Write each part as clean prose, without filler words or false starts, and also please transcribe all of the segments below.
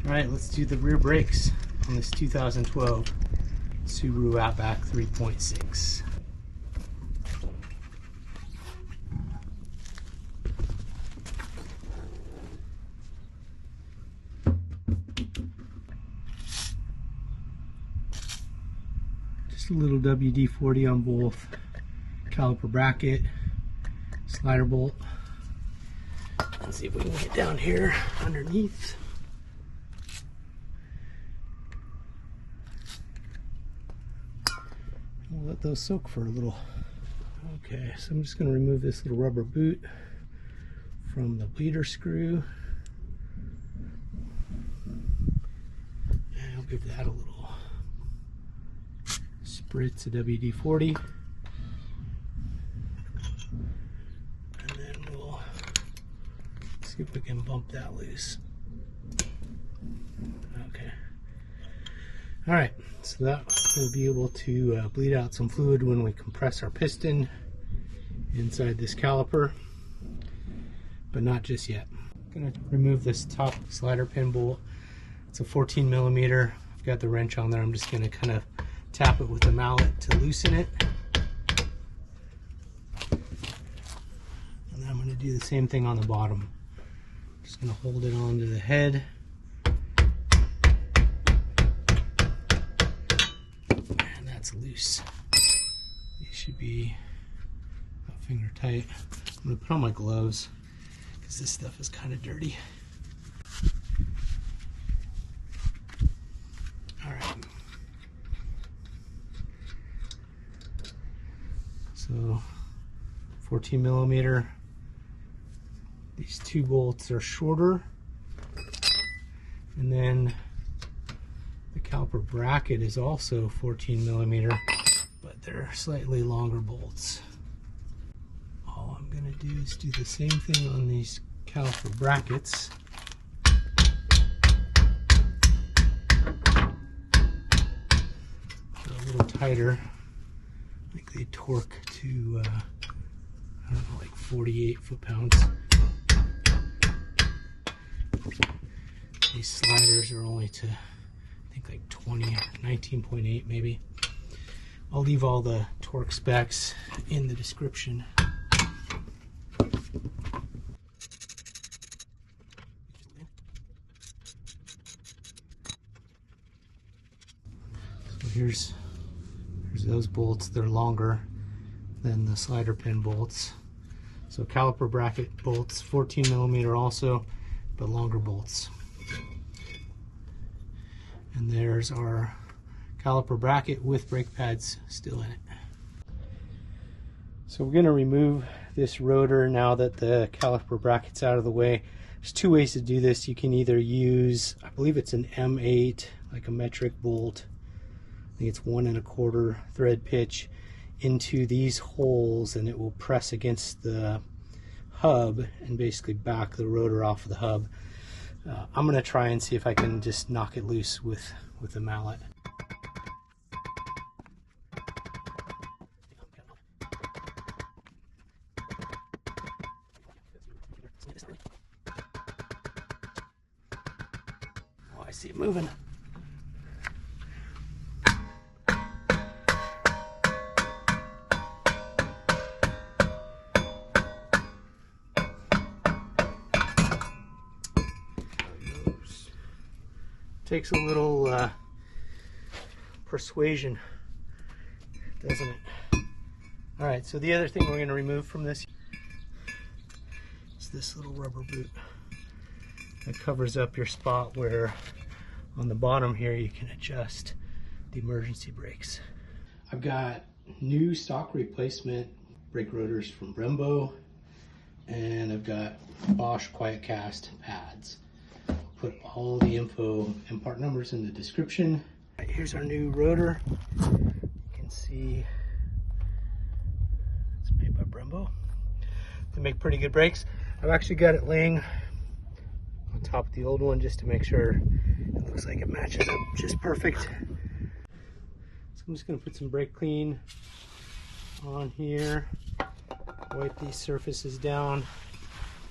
Alright, let's do the rear brakes on this 2012 Subaru Outback 3.6. Just a little WD-40 on both caliper bracket, slider bolt. Let's see if we can get down here underneath. We'll let those soak for a little. Okay, so I'm just going to remove this little rubber boot from the bleeder screw. And I'll give that a little spritz of WD-40. And then we'll see if we can bump that loose. Okay. All right, so that will be able to bleed out some fluid when we compress our piston inside this caliper, but not just yet. I'm gonna remove this top slider pin bolt. It's a 14 millimeter. I've got the wrench on there. I'm just gonna kind of tap it with the mallet to loosen it. And then I'm gonna do the same thing on the bottom. Just gonna hold it onto the head. Loose. These should be about finger tight. I'm going to put on my gloves because this stuff is kind of dirty. Alright. So 14 millimeter. These two bolts are shorter. And then the caliper bracket is also 14 millimeter, but they're slightly longer bolts. All I'm going to do is do the same thing on these caliper brackets. They're a little tighter. I think they torque to, I don't know, like 48 foot-pounds. These sliders are only to, I think, like 20, 19.8 maybe. I'll leave all the torque specs in the description. So here's those bolts. They're longer than the slider pin bolts. So caliper bracket bolts, 14 millimeter also, but longer bolts. And there's our caliper bracket with brake pads still in it. So we're going to remove this rotor now that the caliper bracket's out of the way. There's two ways to do this. You can either use, I believe it's an M8, like a metric bolt. I think it's 1 1/4 thread pitch into these holes, and it will press against the hub and basically back the rotor off of the hub. I'm going to try and see if I can just knock it loose with the mallet. Oh, I see it moving. Takes a little persuasion, doesn't it? All right, so the other thing we're going to remove from this is this little rubber boot that covers up your spot where on the bottom here you can adjust the emergency brakes. I've got new stock replacement brake rotors from Brembo, and I've got Bosch Quiet Cast pads. Put all the info and part numbers in the description. Right, here's our new rotor. You can see it's made by Brembo. They make pretty good brakes. I've actually got it laying on top of the old one just to make sure it looks like it matches up just perfect. So I'm just going to put some brake clean on here, wipe these surfaces down,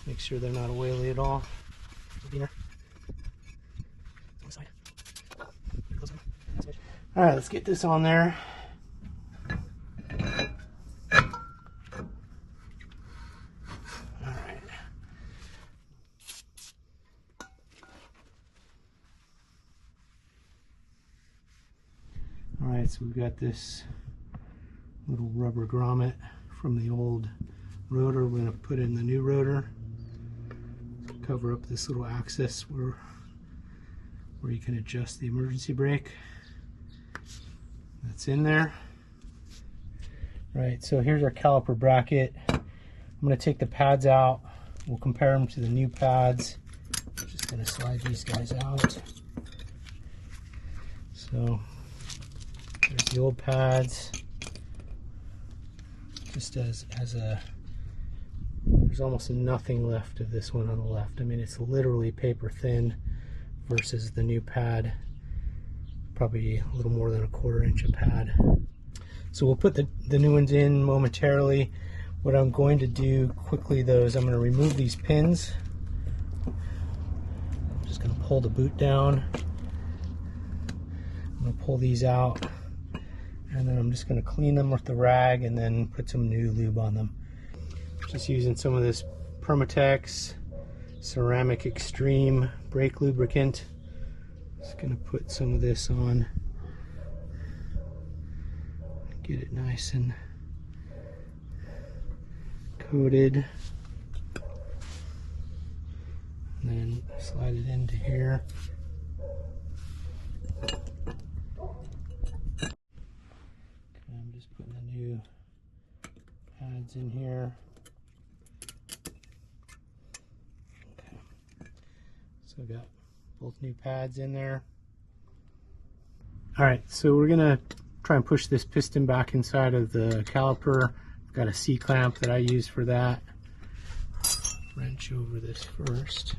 make sure they're not oily at all. Here. All right, let's get this on there. Alright, so we've got this little rubber grommet from the old rotor. We're going to put in the new rotor. Cover up this little access where you can adjust the emergency brake. That's in there. Right, so here's our caliper bracket. I'm going to take the pads out. We'll compare them to the new pads. I'm just going to slide these guys out. So there's the old pads. Just as a, there's almost nothing left of this one on the left. I mean, it's literally paper thin versus the new pad, probably a little more than 1/4 inch of pad. So we'll put the new ones in momentarily. What I'm going to do quickly though is I'm going to remove these pins. I'm just going to pull the boot down. I'm going to pull these out, and then I'm just going to clean them with the rag and then put some new lube on them. Just using some of this Permatex Ceramic Extreme brake lubricant. Just going to put some of this on, get it nice and coated, and then slide it into here. I'm just putting the new pads in here. Okay, so I've got both new pads in there. Alright, so we're gonna try and push this piston back inside of the caliper. I've got a C-clamp that I use for that. Wrench over this first.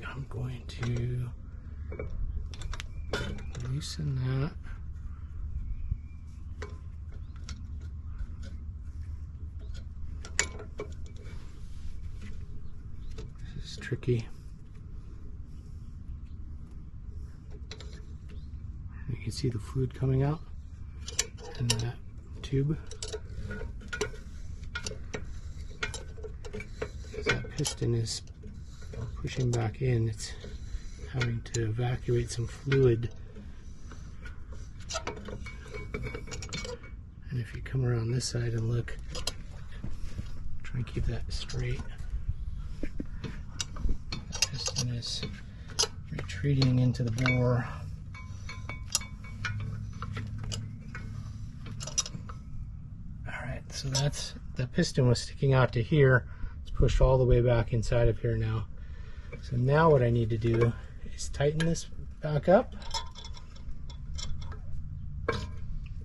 I'm going to loosen that. This is tricky. You can see the fluid coming out in that tube. As that piston is pushing back in, it's having to evacuate some fluid. And if you come around this side and look, try and keep that straight. The piston is retreating into the bore. Alright, so that's, the piston was sticking out to here. It's pushed all the way back inside of here now. So now what I need to do is tighten this back up, and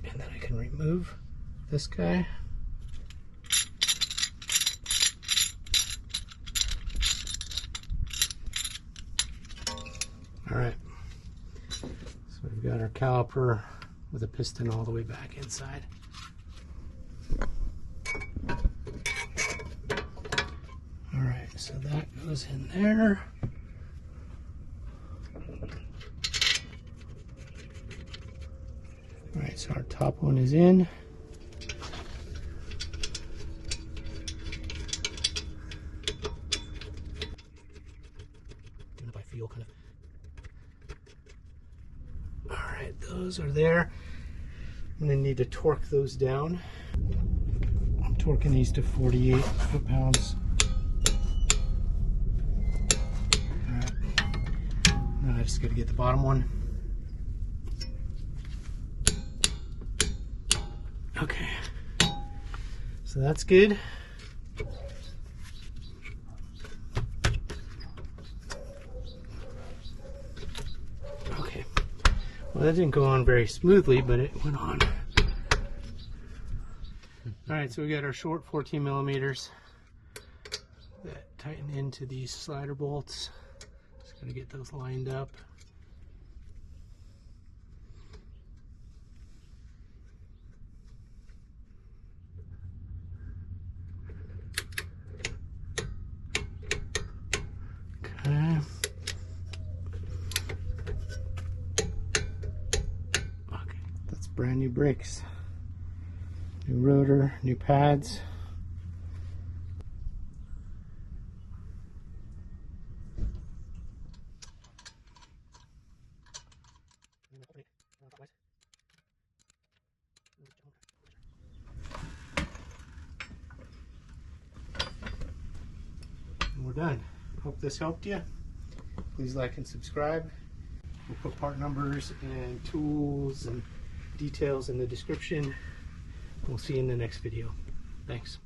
then I can remove this guy. Alright, so we've got our caliper with a piston all the way back inside. Alright, so that goes in there. Alright, so our top one is in. Doing it by feel, kind of. Alright, those are there. I'm going to need to torque those down. I'm torquing these to 48 foot-pounds. Alright, now I just got to get the bottom one. Okay, so that's good. Okay, well that didn't go on very smoothly, but it went on. Alright, so we got our short 14 millimeters that tighten into these slider bolts. Just gotta get those lined up. brand new brakes, new rotor, new pads. And we're done. Hope this helped you. Please like and subscribe. We'll put part numbers and tools and details in the description. We'll see you in the next video. Thanks.